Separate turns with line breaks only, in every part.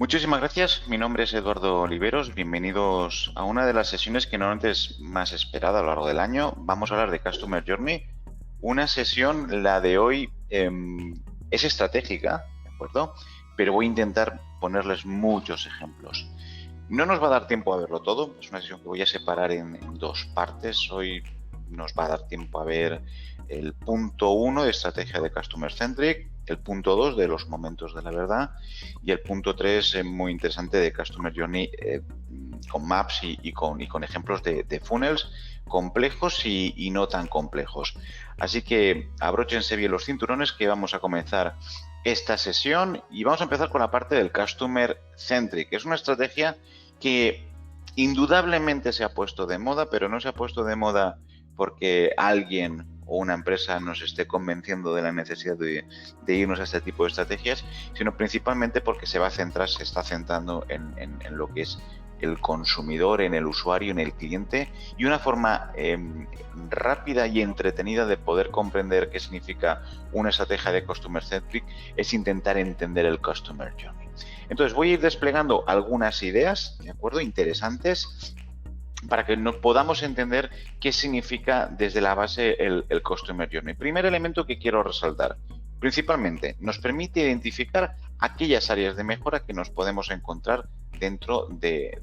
Muchísimas gracias. Mi nombre es Eduardo Oliveros. Bienvenidos a una de las sesiones que normalmente es más esperada a lo largo del año. Vamos a hablar de Customer Journey. Una sesión, la de hoy, es estratégica, ¿de acuerdo? Pero voy a intentar ponerles muchos ejemplos. No nos va a dar tiempo a verlo todo. Es una sesión que voy a separar en dos partes. Hoy nos va a dar tiempo a ver el punto 1 de estrategia de Customer Centric, el punto 2 de los momentos de la verdad y el punto 3 muy interesante de Customer Journey con maps y con ejemplos de funnels complejos y no tan complejos. Así que abróchense bien los cinturones que vamos a comenzar esta sesión y vamos a empezar con la parte del Customer Centric, que es una estrategia que indudablemente se ha puesto de moda, pero no se ha puesto de moda porque alguien o una empresa nos esté convenciendo de la necesidad de irnos a este tipo de estrategias, sino principalmente porque se está centrando en lo que es el consumidor, en el usuario, en el cliente, y una forma rápida y entretenida de poder comprender qué significa una estrategia de Customer Centric es intentar entender el Customer Journey. Entonces voy a ir desplegando algunas ideas, ¿de acuerdo?, interesantes, para que nos podamos entender qué significa desde la base el Customer Journey. Primer elemento que quiero resaltar, principalmente nos permite identificar aquellas áreas de mejora que nos podemos encontrar dentro de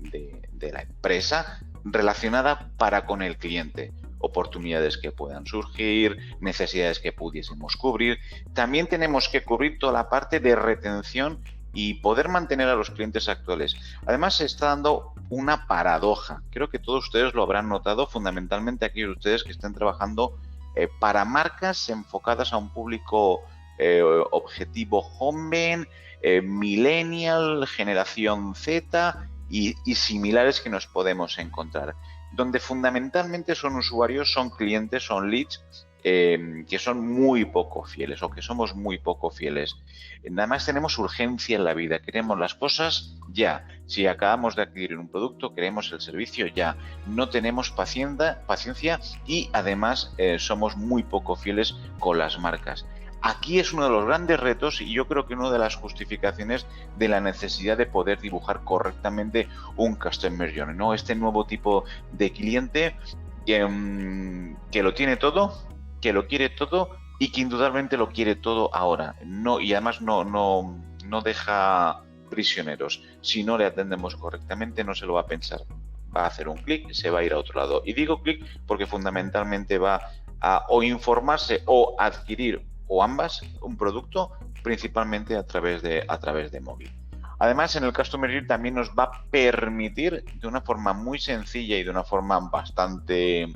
la empresa relacionada para con el cliente. Oportunidades que puedan surgir, necesidades que pudiésemos cubrir. También tenemos que cubrir toda la parte de retención y poder mantener a los clientes actuales. Además, se está dando una paradoja. Creo que todos ustedes lo habrán notado, fundamentalmente aquellos de ustedes que estén trabajando para marcas enfocadas a un público objetivo joven, millennial, generación Z y similares que nos podemos encontrar, donde fundamentalmente son usuarios, son clientes, son leads que son muy poco fieles o que somos muy poco fieles. Nada más tenemos urgencia en la vida, queremos las cosas ya. Si acabamos de adquirir un producto, queremos el servicio ya. No tenemos paciencia y además somos muy poco fieles con las marcas. Aquí es uno de los grandes retos y yo creo que una de las justificaciones de la necesidad de poder dibujar correctamente un Customer Journey, ¿no? Este nuevo tipo de cliente que lo tiene todo, que lo quiere todo y que indudablemente lo quiere todo ahora. Y además no deja prisioneros. Si no le atendemos correctamente, no se lo va a pensar. Va a hacer un clic, se va a ir a otro lado. Y digo clic porque fundamentalmente va a o informarse o adquirir o ambas un producto, principalmente a través de móvil. Además, en el Customer Journey también nos va a permitir de una forma muy sencilla y de una forma bastante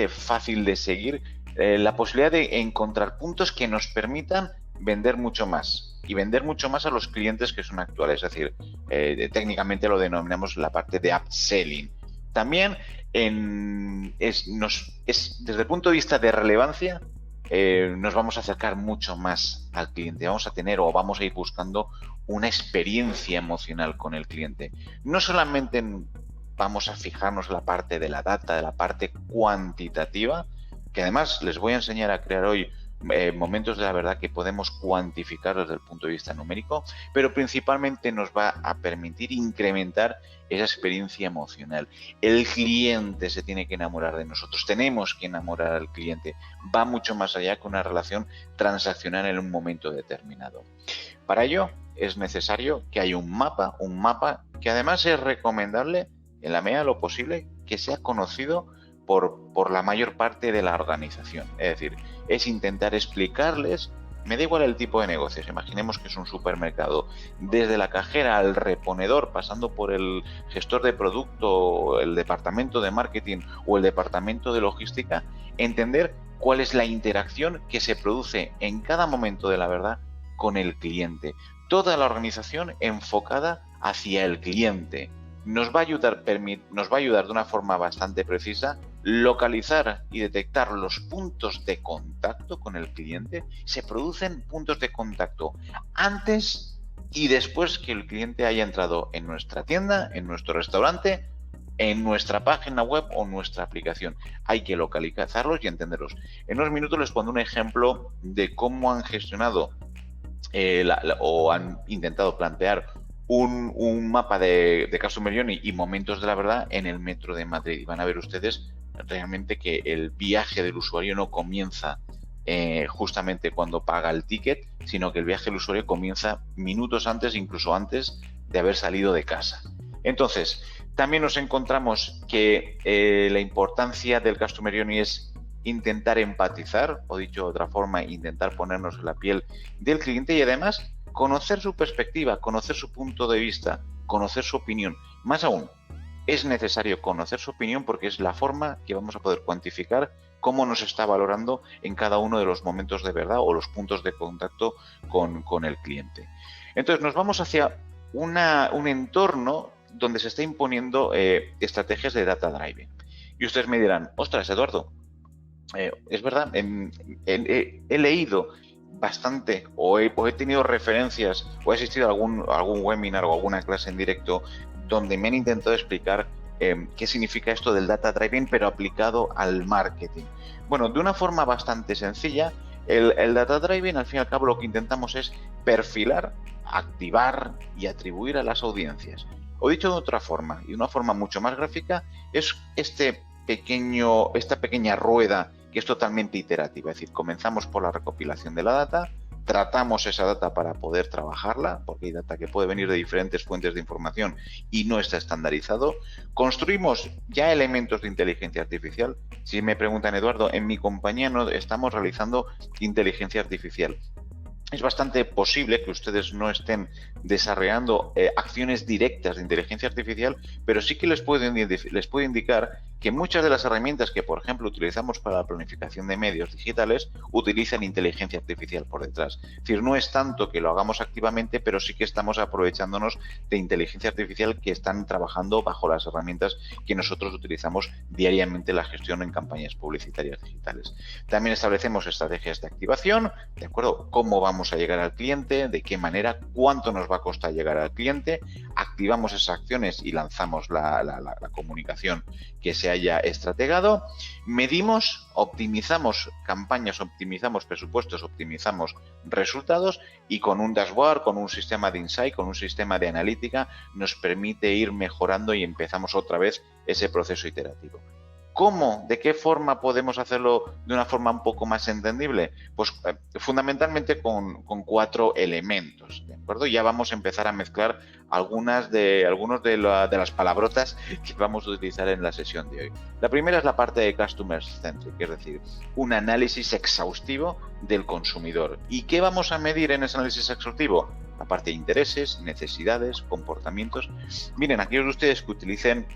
fácil de seguir, la posibilidad de encontrar puntos que nos permitan vender mucho más y vender mucho más a los clientes que son actuales, es decir, técnicamente lo denominamos la parte de upselling. También desde el punto de vista de relevancia, nos vamos a acercar mucho más al cliente, vamos a tener o vamos a ir buscando una experiencia emocional con el cliente. No solamente vamos a fijarnos en la parte de la data, de la parte cuantitativa, que además les voy a enseñar a crear hoy momentos de la verdad que podemos cuantificar desde el punto de vista numérico, pero principalmente nos va a permitir incrementar esa experiencia emocional. El cliente se tiene que enamorar de nosotros, tenemos que enamorar al cliente, va mucho más allá que una relación transaccional en un momento determinado. Para ello es necesario que haya un mapa que además es recomendable en la medida de lo posible que sea conocido por la mayor parte de la organización. Es decir, es intentar explicarles, me da igual el tipo de negocios, imaginemos que es un supermercado, desde la cajera al reponedor, pasando por el gestor de producto, el departamento de marketing o el departamento de logística, entender cuál es la interacción que se produce en cada momento de la verdad con el cliente. Toda la organización enfocada hacia el cliente. Nos va a ayudar de una forma bastante precisa localizar y detectar los puntos de contacto con el cliente. Se producen puntos de contacto antes y después que el cliente haya entrado en nuestra tienda, en nuestro restaurante, en nuestra página web o nuestra aplicación. Hay que localizarlos y entenderlos. En unos minutos les pondré un ejemplo de cómo han gestionado o han intentado plantear un mapa de Customer Journey y momentos de la verdad en el metro de Madrid. Y van a ver ustedes realmente que el viaje del usuario no comienza justamente cuando paga el ticket, sino que el viaje del usuario comienza minutos antes, incluso antes de haber salido de casa. Entonces, también nos encontramos que la importancia del Customer Journey es intentar empatizar, o dicho de otra forma, intentar ponernos en la piel del cliente y además conocer su perspectiva, conocer su punto de vista, conocer su opinión. Más aún, es necesario conocer su opinión porque es la forma que vamos a poder cuantificar cómo nos está valorando en cada uno de los momentos de verdad o los puntos de contacto con el cliente. Entonces nos vamos hacia un entorno donde se está imponiendo estrategias de data driving. Y ustedes me dirán, ostras, Eduardo, es verdad, he leído bastante o he tenido referencias o he asistido a algún webinar o alguna clase en directo donde me han intentado explicar qué significa esto del data driving pero aplicado al marketing. Bueno, de una forma bastante sencilla, el data driving al fin y al cabo lo que intentamos es perfilar, activar y atribuir a las audiencias. O dicho de otra forma y de una forma mucho más gráfica, es esta pequeña rueda que es totalmente iterativa, es decir, comenzamos por la recopilación de la data, tratamos esa data para poder trabajarla, porque hay data que puede venir de diferentes fuentes de información y no está estandarizado, construimos ya elementos de inteligencia artificial. Si me preguntan, Eduardo, en mi compañía no estamos realizando inteligencia artificial. Es bastante posible que ustedes no estén desarrollando acciones directas de inteligencia artificial, pero sí que les puedo indicar que muchas de las herramientas que, por ejemplo, utilizamos para la planificación de medios digitales utilizan inteligencia artificial por detrás. Es decir, no es tanto que lo hagamos activamente, pero sí que estamos aprovechándonos de inteligencia artificial que están trabajando bajo las herramientas que nosotros utilizamos diariamente en la gestión en campañas publicitarias digitales. También establecemos estrategias de activación, ¿de acuerdo? Cómo vamos a llegar al cliente, de qué manera, cuánto nos va a costar llegar al cliente, activamos esas acciones y lanzamos la comunicación que se haya estrategado, medimos, optimizamos campañas, optimizamos presupuestos, optimizamos resultados y con un dashboard, con un sistema de insight, con un sistema de analítica nos permite ir mejorando y empezamos otra vez ese proceso iterativo. ¿Cómo? ¿De qué forma podemos hacerlo de una forma un poco más entendible? Pues fundamentalmente con 4 elementos, ¿de acuerdo? Ya vamos a empezar a mezclar algunos de las palabrotas que vamos a utilizar en la sesión de hoy. La primera es la parte de Customer Centric, es decir, un análisis exhaustivo del consumidor. ¿Y qué vamos a medir en ese análisis exhaustivo? La parte de intereses, necesidades, comportamientos. Miren, aquellos de ustedes que utilicen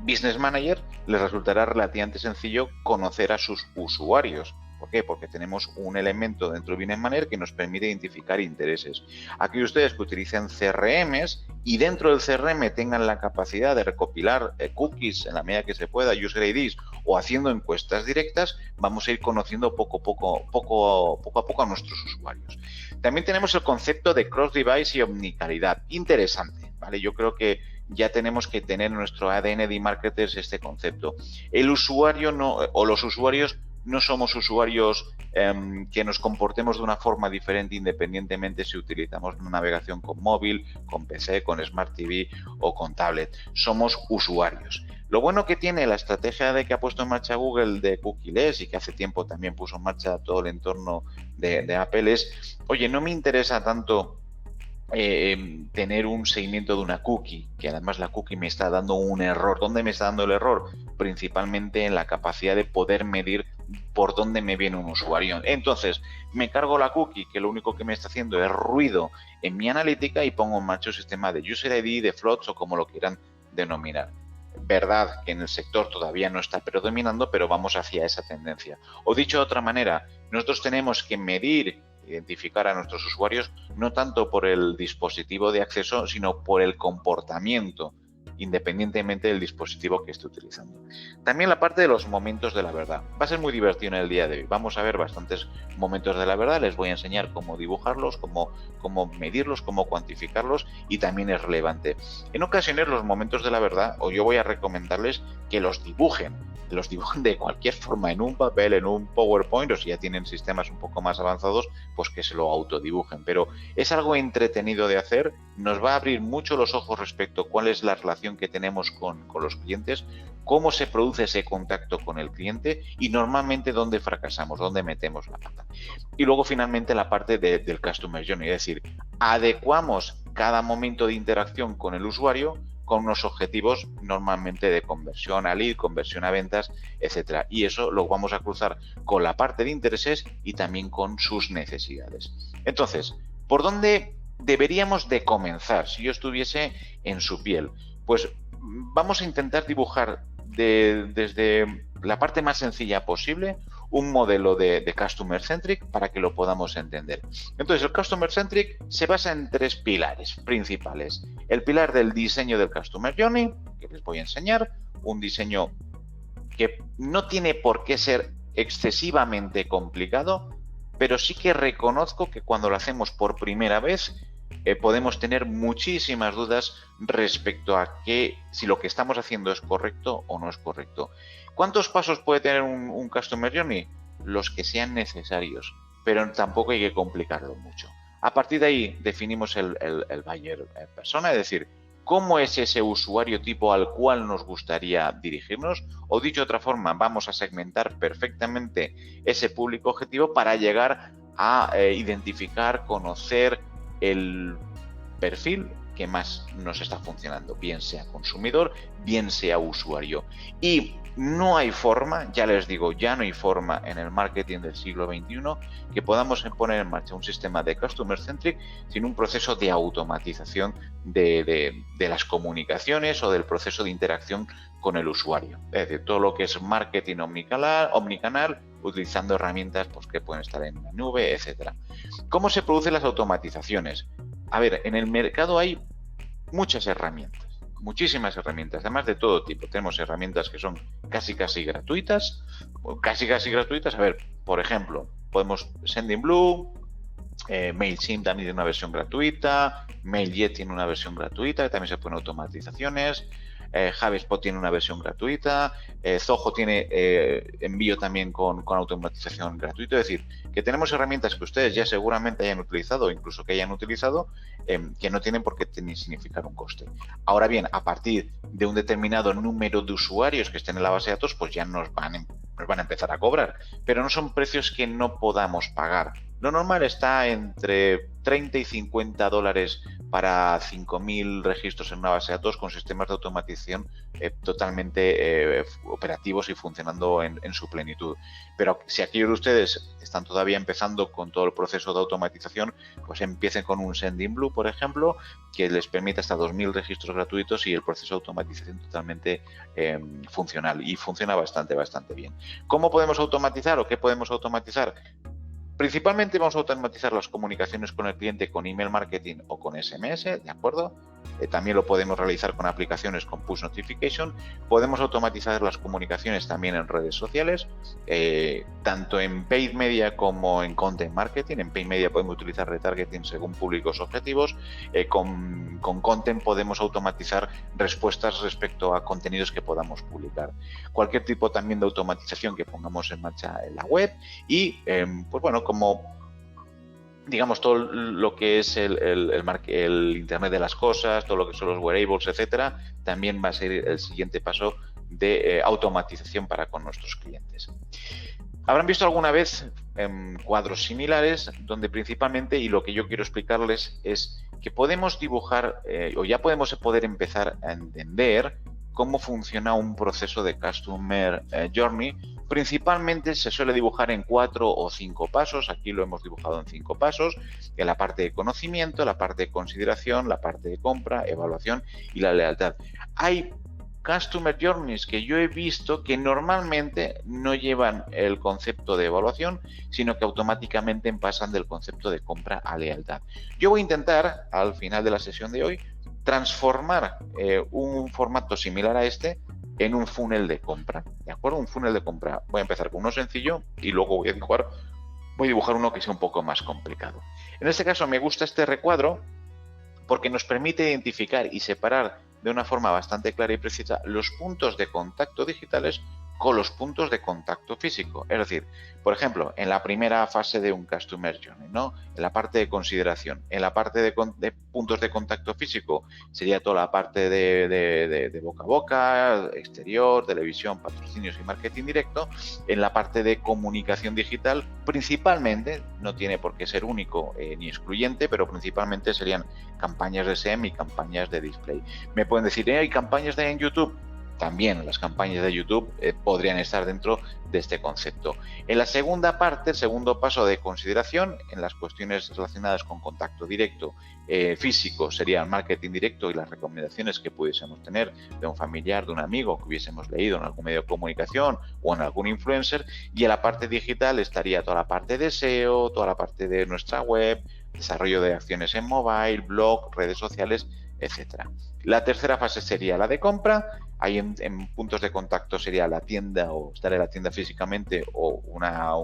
Business Manager, les resultará relativamente sencillo conocer a sus usuarios. ¿Por qué? Porque tenemos un elemento dentro de Business Manager que nos permite identificar intereses. Aquí ustedes que utilicen CRMs y dentro del CRM tengan la capacidad de recopilar cookies en la medida que se pueda, user IDs o haciendo encuestas directas, vamos a ir conociendo poco a poco a nuestros usuarios. También tenemos el concepto de cross-device y omnicalidad. Interesante, ¿vale? Yo creo que ya tenemos que tener en nuestro ADN de marketers este concepto. El usuario o los usuarios no somos usuarios que nos comportemos de una forma diferente independientemente si utilizamos una navegación con móvil, con PC, con Smart TV o con tablet. Somos usuarios. Lo bueno que tiene la estrategia que ha puesto en marcha Google de cookieless y que hace tiempo también puso en marcha todo el entorno de Apple es, oye, no me interesa tanto tener un seguimiento de una cookie, que además la cookie me está dando un error. ¿Dónde me está dando el error? Principalmente en la capacidad de poder medir por dónde me viene un usuario. Entonces, me cargo la cookie, que lo único que me está haciendo es ruido en mi analítica y pongo en marcha un sistema de user ID, de floats o como lo quieran denominar. Verdad que en el sector todavía no está predominando, pero vamos hacia esa tendencia. O dicho de otra manera, nosotros tenemos que medir, identificar a nuestros usuarios no tanto por el dispositivo de acceso, sino por el comportamiento, independientemente del dispositivo que esté utilizando. También la parte de los momentos de la verdad. Va a ser muy divertido en el día de hoy. Vamos a ver bastantes momentos de la verdad. Les voy a enseñar cómo dibujarlos, cómo medirlos, cómo cuantificarlos y también es relevante. En ocasiones los momentos de la verdad, o yo voy a recomendarles que los dibujen. los dibujan de cualquier forma, en un papel, en un PowerPoint, o si ya tienen sistemas un poco más avanzados, pues que se lo autodibujen. Pero es algo entretenido de hacer, nos va a abrir mucho los ojos respecto a cuál es la relación que tenemos con los clientes, cómo se produce ese contacto con el cliente y normalmente dónde fracasamos, dónde metemos la pata. Y luego finalmente la parte del Customer Journey, es decir, adecuamos cada momento de interacción con el usuario con unos objetivos normalmente de conversión a lead, conversión a ventas, etcétera. Y eso lo vamos a cruzar con la parte de intereses y también con sus necesidades. Entonces, ¿por dónde deberíamos de comenzar si yo estuviese en su piel? Pues vamos a intentar dibujar desde la parte más sencilla posible un modelo de Customer Centric para que lo podamos entender. Entonces, el Customer Centric se basa en 3 pilares principales. El pilar del diseño del Customer Journey, que les voy a enseñar, un diseño que no tiene por qué ser excesivamente complicado, pero sí que reconozco que cuando lo hacemos por primera vez podemos tener muchísimas dudas respecto a si lo que estamos haciendo es correcto o no es correcto. ¿Cuántos pasos puede tener un Customer Journey? Los que sean necesarios, pero tampoco hay que complicarlo mucho. A partir de ahí definimos el buyer persona, es decir, cómo es ese usuario tipo al cual nos gustaría dirigirnos, o dicho de otra forma, vamos a segmentar perfectamente ese público objetivo para llegar a identificar, conocer el perfil que más nos está funcionando, bien sea consumidor, bien sea usuario. Y no hay forma, ya les digo, ya no hay forma en el marketing del siglo XXI que podamos poner en marcha un sistema de Customer Centric sin un proceso de automatización de las comunicaciones o del proceso de interacción con el usuario. Es decir, todo lo que es marketing omnicanal, utilizando herramientas pues, que pueden estar en la nube, etcétera. ¿Cómo se producen las automatizaciones? A ver, en el mercado hay muchas herramientas, muchísimas herramientas, además de todo tipo. Tenemos herramientas que son casi gratuitas, a ver, por ejemplo, podemos Sendinblue, MailChimp también tiene una versión gratuita, MailJet tiene una versión gratuita, que también se ponen automatizaciones, HubSpot tiene una versión gratuita, Zoho tiene envío también con automatización gratuita. Es decir, que tenemos herramientas que ustedes ya seguramente hayan utilizado o incluso que hayan utilizado que no tienen por qué significar un coste. Ahora bien, a partir de un determinado número de usuarios que estén en la base de datos, pues ya nos van a empezar a cobrar, pero no son precios que no podamos pagar. Lo normal está entre 30 y 50 dólares para 5.000 registros en una base de datos con sistemas de automatización totalmente operativos y funcionando en su plenitud. Pero si aquellos de ustedes están todavía empezando con todo el proceso de automatización, pues empiecen con un Sendinblue, por ejemplo, que les permite hasta 2.000 registros gratuitos y el proceso de automatización totalmente funcional, y funciona bastante bien. ¿Cómo podemos automatizar o qué podemos automatizar? Principalmente vamos a automatizar las comunicaciones con el cliente con email marketing o con SMS, ¿de acuerdo? También lo podemos realizar con aplicaciones con push notification. Podemos automatizar las comunicaciones también en redes sociales, tanto en paid media como en content marketing. En paid media podemos utilizar retargeting según públicos objetivos. Con content podemos automatizar respuestas respecto a contenidos que podamos publicar. Cualquier tipo también de automatización que pongamos en marcha en la web y, pues bueno, como digamos todo lo que es el Internet de las cosas, todo lo que son los wearables, etcétera, también va a ser el siguiente paso de automatización para con nuestros clientes. Habrán visto alguna vez cuadros similares donde principalmente, y lo que yo quiero explicarles es que podemos dibujar o ya podemos poder empezar a entender cómo funciona un proceso de Customer Journey. Principalmente se suele dibujar en 4 o 5 pasos. Aquí lo hemos dibujado en 5 pasos, en la parte de conocimiento, la parte de consideración, la parte de compra, evaluación y la lealtad. Hay Customer Journeys que yo he visto que normalmente no llevan el concepto de evaluación, sino que automáticamente pasan del concepto de compra a lealtad. Yo voy a intentar, al final de la sesión de hoy, transformar un formato similar a este en un funnel de compra, ¿de acuerdo? Un funnel de compra. Voy a empezar con uno sencillo y luego voy a dibujar uno que sea un poco más complicado. En este caso me gusta este recuadro porque nos permite identificar y separar de una forma bastante clara y precisa los puntos de contacto digitales con los puntos de contacto físico. Es decir, por ejemplo, en la primera fase de un Customer Journey, ¿no? En la parte de consideración, en la parte de puntos de contacto físico, sería toda la parte de boca a boca, exterior, televisión, patrocinios y marketing directo. En la parte de comunicación digital, principalmente, no tiene por qué ser único ni excluyente, pero principalmente serían campañas de SEM y campañas de display. Me pueden decir, ¿hay campañas en YouTube? También las campañas de YouTube podrían estar dentro de este concepto. En la segunda parte, el segundo paso de consideración, en las cuestiones relacionadas con contacto directo físico, sería el marketing directo y las recomendaciones que pudiésemos tener de un familiar, de un amigo que hubiésemos leído en algún medio de comunicación o en algún influencer. Y en la parte digital estaría toda la parte de SEO, toda la parte de nuestra web, desarrollo de acciones en mobile, blog, redes sociales, etcétera. La tercera fase sería la de compra. Ahí en puntos de contacto sería la tienda o estar en la tienda físicamente o una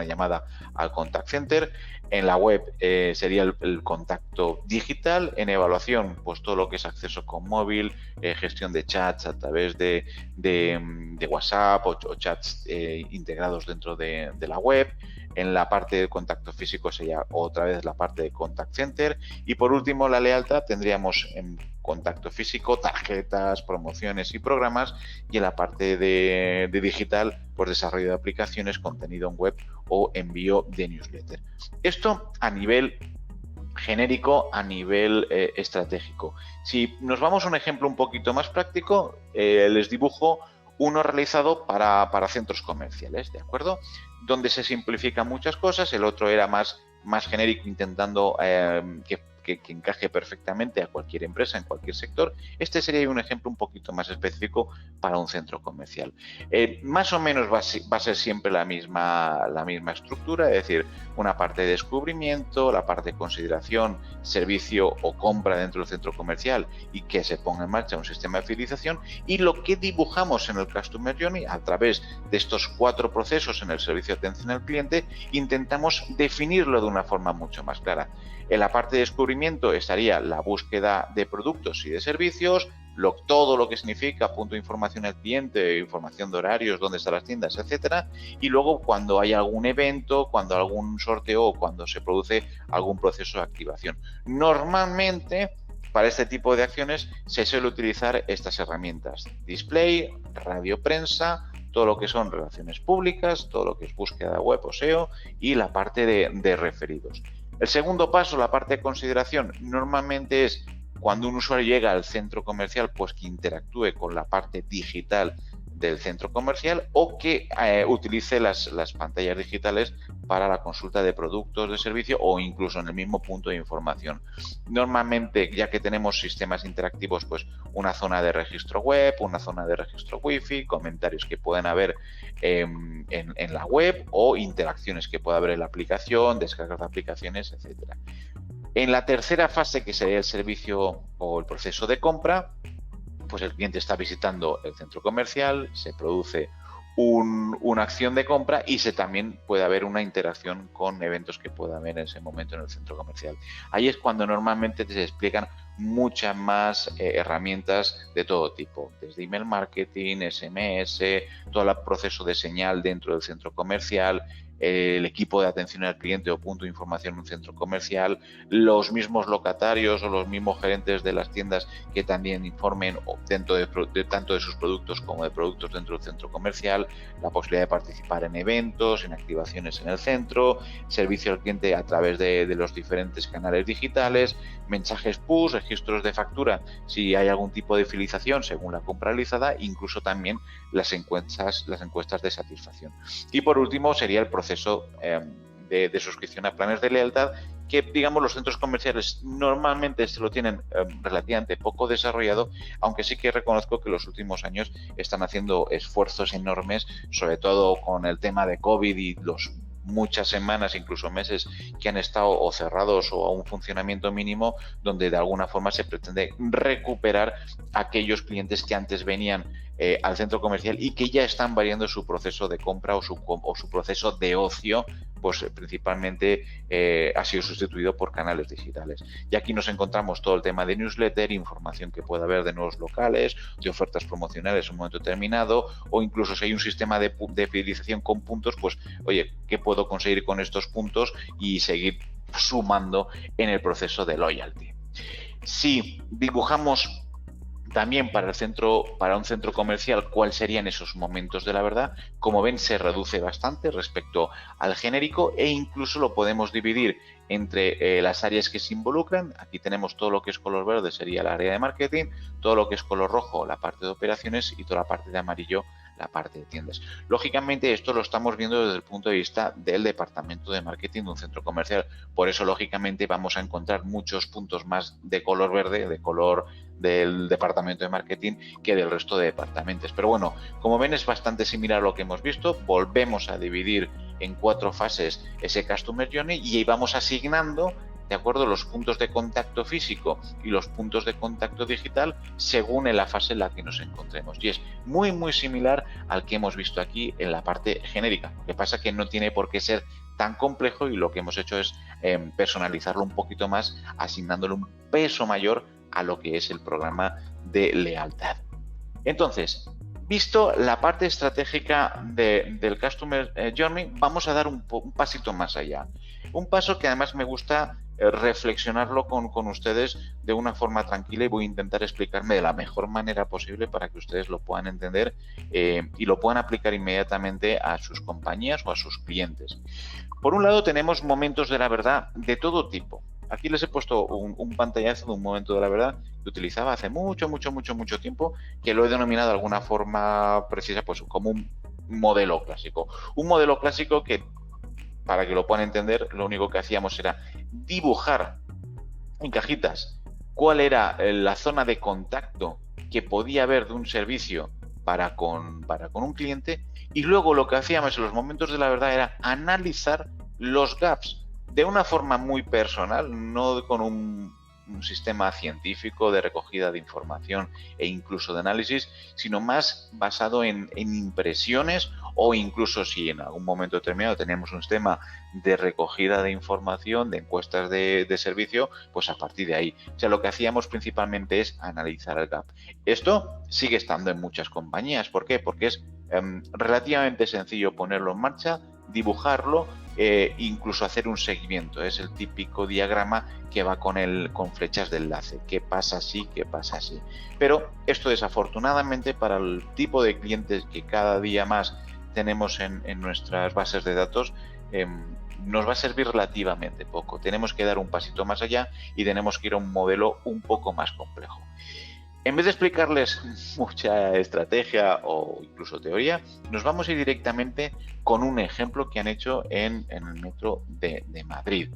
llamada al contact center. En la web sería el contacto digital. En evaluación, pues todo lo que es acceso con móvil, gestión de chats a través de WhatsApp o chats integrados dentro de la web. En la parte de contacto físico sería otra vez la parte de contact center. Y por último, la lealtad, tendríamos en contacto físico, tarjetas, promociones y programas. Y en la parte de digital, pues desarrollo de aplicaciones, contenido en web o envío de newsletter. Esto a nivel genérico, a nivel estratégico. Si nos vamos a un ejemplo un poquito más práctico, les dibujo uno realizado para centros comerciales, ¿de acuerdo? Donde se simplifican muchas cosas. El otro era más genérico, intentando que encaje perfectamente a cualquier empresa, en cualquier sector. Este sería un ejemplo un poquito más específico para un centro comercial. Más o menos va a ser siempre la misma estructura, es decir, una parte de descubrimiento, la parte de consideración, servicio o compra dentro del centro comercial y que se ponga en marcha un sistema de fidelización. Y lo que dibujamos en el Customer Journey, a través de estos 4 procesos en el servicio de atención al cliente, intentamos definirlo de una forma mucho más clara. En la parte de descubrimiento estaría la búsqueda de productos y de servicios, todo lo que significa punto de información al cliente, información de horarios, dónde están las tiendas, etcétera. Y luego cuando hay algún evento, cuando hay algún sorteo o cuando se produce algún proceso de activación. Normalmente, para este tipo de acciones se suele utilizar estas herramientas: display, radio prensa, todo lo que son relaciones públicas, todo lo que es búsqueda web o SEO y la parte de referidos. El segundo paso, la parte de consideración, normalmente es cuando un usuario llega al centro comercial, pues que interactúe con la parte digital del centro comercial o que utilice las pantallas digitales para la consulta de productos de servicio o incluso en el mismo punto de información. Normalmente, ya que tenemos sistemas interactivos, pues una zona de registro web, una zona de registro wifi, comentarios que pueden haber en la web o interacciones que pueda haber en la aplicación, descargas de aplicaciones, etcétera. En la tercera fase, que sería el servicio o el proceso de compra, pues el cliente está visitando el centro comercial, se produce una acción de compra y también puede haber una interacción con eventos que pueda haber en ese momento en el centro comercial. Ahí es cuando normalmente se explican muchas más herramientas de todo tipo, desde email marketing, SMS, todo el proceso de señal dentro del centro comercial, el equipo de atención al cliente o punto de información en un centro comercial, los mismos locatarios o los mismos gerentes de las tiendas que también informen dentro de tanto de sus productos como de productos dentro del centro comercial, la posibilidad de participar en eventos, en activaciones en el centro, servicio al cliente a través de los diferentes canales digitales, mensajes push, registros de factura si hay algún tipo de fidelización según la compra realizada, incluso también las encuestas de satisfacción. Y por último sería el proceso de suscripción a planes de lealtad, que digamos los centros comerciales normalmente se lo tienen relativamente poco desarrollado, aunque sí que reconozco que los últimos años están haciendo esfuerzos enormes, sobre todo con el tema de COVID y los muchas semanas, incluso meses, que han estado o cerrados o a un funcionamiento mínimo, donde de alguna forma se pretende recuperar aquellos clientes que antes venían al centro comercial y que ya están variando su proceso de compra o su proceso de ocio pues principalmente ha sido sustituido por canales digitales. Y aquí nos encontramos todo el tema de newsletter, información que pueda haber de nuevos locales, de ofertas promocionales en un momento determinado, o incluso si hay un sistema de fidelización con puntos, pues oye, ¿qué puedo conseguir con estos puntos? Y seguir sumando en el proceso de loyalty. Si dibujamos también para un centro comercial cuáles serían esos momentos de la verdad, como ven se reduce bastante respecto al genérico e incluso lo podemos dividir entre las áreas que se involucran. Aquí tenemos todo lo que es color verde, sería el área de marketing, todo lo que es color rojo, la parte de operaciones, y toda la parte de amarillo, la parte de tiendas. Lógicamente esto lo estamos viendo desde el punto de vista del departamento de marketing de un centro comercial, por eso lógicamente vamos a encontrar muchos puntos más de color verde, de color del departamento de marketing, que del resto de departamentos. Pero bueno, como ven, es bastante similar a lo que hemos visto. Volvemos a dividir en 4 fases ese Customer Journey y ahí vamos asignando, de acuerdo, los puntos de contacto físico y los puntos de contacto digital según en la fase en la que nos encontremos. Y es muy similar al que hemos visto aquí en la parte genérica. Lo que pasa es que no tiene por qué ser tan complejo, y lo que hemos hecho es personalizarlo un poquito más, asignándole un peso mayor a lo que es el programa de lealtad. Entonces, visto la parte estratégica del Customer Journey, vamos a dar un pasito más allá. Un paso que además me gusta reflexionarlo con ustedes de una forma tranquila, y voy a intentar explicarme de la mejor manera posible para que ustedes lo puedan entender y lo puedan aplicar inmediatamente a sus compañías o a sus clientes. Por un lado, tenemos momentos de la verdad de todo tipo. Aquí les he puesto un pantallazo de un momento de la verdad que utilizaba hace mucho tiempo, que lo he denominado de alguna forma precisa, pues como un modelo clásico. Un modelo clásico que, para que lo puedan entender, lo único que hacíamos era dibujar en cajitas cuál era la zona de contacto que podía haber de un servicio para con un cliente, y luego lo que hacíamos en los momentos de la verdad era analizar los gaps de una forma muy personal, no con un sistema científico de recogida de información e incluso de análisis, sino más basado en impresiones, o incluso si en algún momento determinado tenemos un sistema de recogida de información, de encuestas de servicio, pues a partir de ahí. O sea, lo que hacíamos principalmente es analizar el gap. Esto sigue estando en muchas compañías. ¿Por qué? Porque es relativamente sencillo ponerlo en marcha, dibujarlo, incluso hacer un seguimiento. Es el típico diagrama que va con flechas de enlace. ¿Qué pasa así? ¿Qué pasa así? Pero esto, desafortunadamente, para el tipo de clientes que cada día más tenemos en nuestras bases de datos, nos va a servir relativamente poco. Tenemos que dar un pasito más allá y tenemos que ir a un modelo un poco más complejo. En vez de explicarles mucha estrategia o incluso teoría, nos vamos a ir directamente con un ejemplo que han hecho en el metro de Madrid.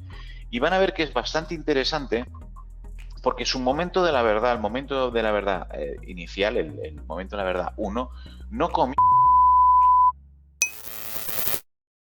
Y van a ver que es bastante interesante, porque su momento de la verdad, el momento de la verdad inicial, el momento de la verdad 1, no comienza